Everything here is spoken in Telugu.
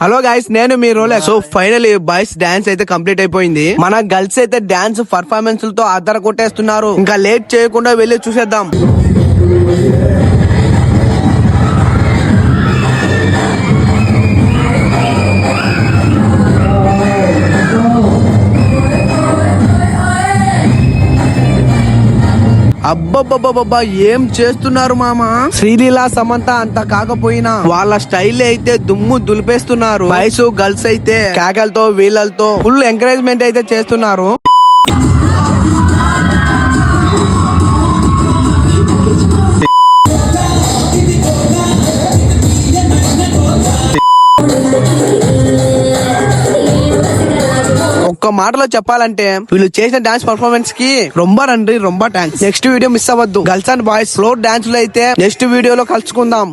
హలో గైస్, నేను మీ Rolex. So finally boys dance అయితే కంప్లీట్ అయిపోయింది. మన గర్ల్స్ అయితే డాన్స్ పర్ఫార్మెన్స్ లతో అద్దర కొట్టేస్తున్నారు. ఇంకా లేట్ చేయకుండా వెళ్ళి చూసేద్దాం. అబ్బబ్బబ్బబ్బా, ఏం చేస్తున్నారు మామ. శ్రీలీల సమంత అంత కాకపోయినా వాళ్ళ స్టైల్ అయితే దుమ్ము దులిపేస్తున్నారు. బాయ్స్ గర్ల్స్ అయితే కేకలతో వీళ్ళతో ఫుల్ ఎంకరేజ్మెంట్ అయితే చేస్తున్నారు. ఒక్క మాటలో చెప్పాలంటే వీళ్ళు చేసిన డాన్స్ పర్ఫార్మెన్స్ కి రొంబ థ్యాంక్స్. నెక్స్ట్ వీడియో మిస్ అవ్వద్దు. Girls and boys floor dance లో అయితే నెక్స్ట్ వీడియోలో కలుసుకుందాం.